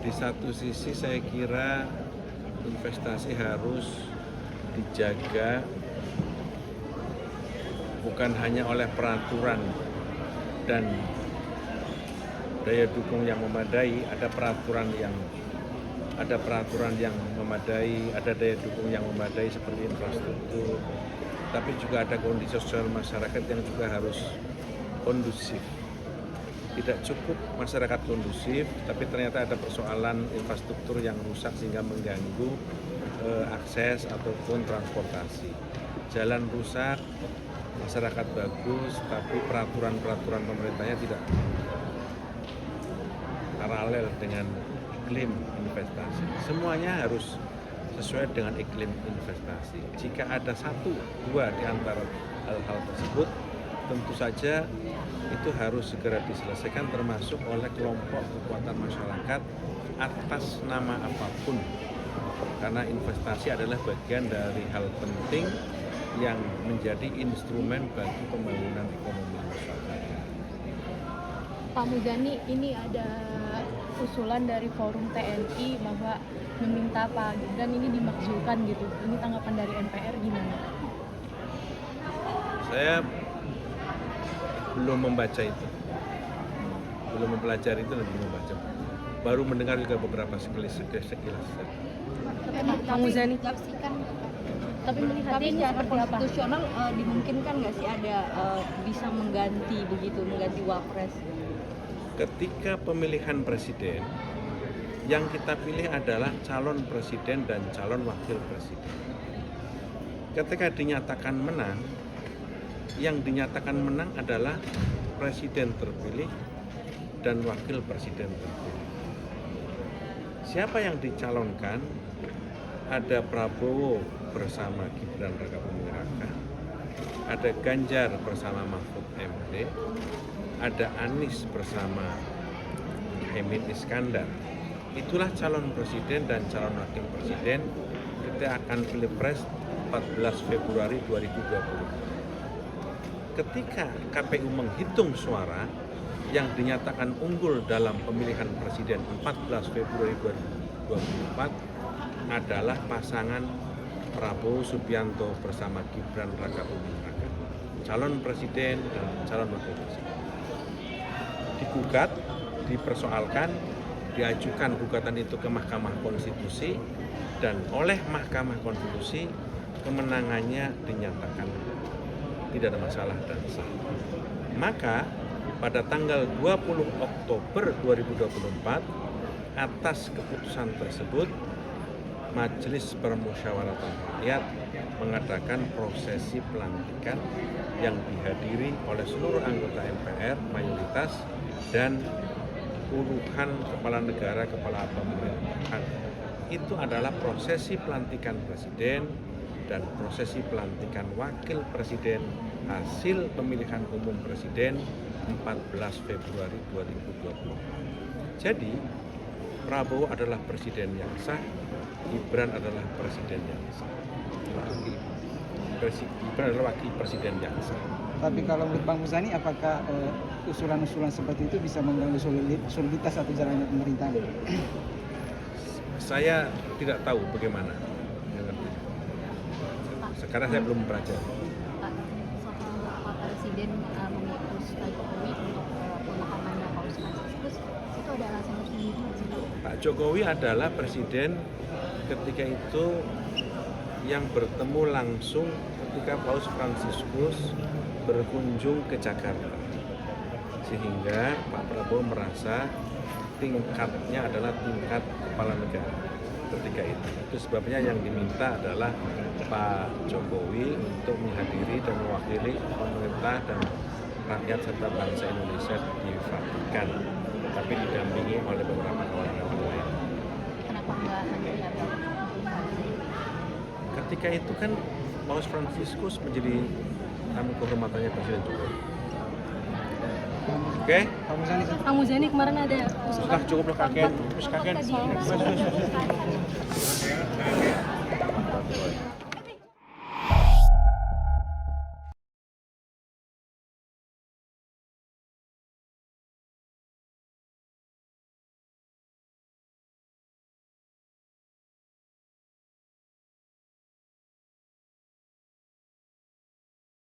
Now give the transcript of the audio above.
Di satu sisi saya kira investasi harus dijaga bukan hanya oleh peraturan dan daya dukung yang memadai, ada peraturan yang memadai, ada daya dukung yang memadai seperti infrastruktur, tapi juga ada kondisi sosial masyarakat yang juga harus kondusif. Tidak cukup masyarakat kondusif, tapi ternyata ada persoalan infrastruktur yang rusak sehingga mengganggu akses ataupun transportasi. Jalan rusak, masyarakat bagus, tapi peraturan-peraturan pemerintahnya tidak paralel dengan iklim investasi. Semuanya harus sesuai dengan iklim investasi. Jika ada satu, dua di antara hal-hal tersebut, tentu saja itu harus segera diselesaikan termasuk oleh kelompok kekuatan masyarakat atas nama apapun. Karena investasi adalah bagian dari hal penting yang menjadi instrumen bagi pembangunan ekonomi masyarakat. Pak Muzani, ini ada usulan dari Forum TNI bahwa meminta Pak Gibran ini dimakzulkan gitu. Ini tanggapan dari MPR gimana? Saya belum membaca itu, belum mempelajari itu dan belum membaca. Baru mendengar juga beberapa sekilas. Pak Muzani, Tapi melihatnya secara konstitusional dimungkinkan nggak sih ada bisa mengganti wapres? Ketika pemilihan presiden, yang kita pilih adalah calon presiden dan calon wakil presiden. Ketika dinyatakan menang, yang dinyatakan menang adalah presiden terpilih dan wakil presiden terpilih. Siapa yang dicalonkan? Ada Prabowo bersama Gibran Rakabuming Raka, ada Ganjar bersama Mahfud MD, ada Anies bersama Muhaimin Iskandar. Itulah calon presiden dan calon wakil presiden. Kita akan pilpres 14 Februari 2020. Ketika KPU menghitung suara yang dinyatakan unggul dalam pemilihan presiden 14 Februari 2024 adalah pasangan Prabowo Subianto bersama Gibran Rakabuming Raka, calon presiden dan calon wakil presiden. Digugat, dipersoalkan, diajukan gugatan itu ke Mahkamah Konstitusi, dan oleh Mahkamah Konstitusi kemenangannya dinyatakan tidak ada masalah dan sah. Maka pada tanggal 20 Oktober 2024 atas keputusan tersebut Majelis Permusyawaratan Rakyat mengadakan prosesi pelantikan yang dihadiri oleh seluruh anggota MPR mayoritas dan puluhan kepala negara, kepala pemerintahan. Itu adalah prosesi pelantikan presiden dan prosesi pelantikan wakil presiden hasil pemilihan umum presiden 14 Februari 2020. Jadi Prabowo adalah presiden yang sah, Gibran adalah presiden yang sah. Gibran adalah wakil presiden yang sah. Tapi kalau menurut Bang Muzani, apakah usulan-usulan seperti itu bisa mengganggu soliditas atau jalannya pemerintahan? Saya tidak tahu bagaimana. Sekarang saya belum mempelajari. Pak, soal Pak Presiden mengutus Pak Jokowi untuk pemakamannya Paus Fransiskus, itu ada alasan tersendiri nggak sih? Pak Jokowi adalah presiden ketika itu yang bertemu langsung ketika Paus Fransiskus berkunjung ke Jakarta, sehingga Pak Prabowo merasa tingkatnya adalah tingkat kepala negara ketika itu. Itu sebabnya yang diminta adalah Pak Jokowi untuk menghadiri dan mewakili pemerintah dan rakyat serta bangsa Indonesia di Vatikan, tapi didampingi oleh beberapa kawan lain. Kenapa nggak Menteri atau Ketika itu kan Paus Fransiskus menjadi tamu kehormatannya Presiden Jokowi. Oke? Pak Muzani kemarin ada Sudah cukup lah kakek. Terus kakek.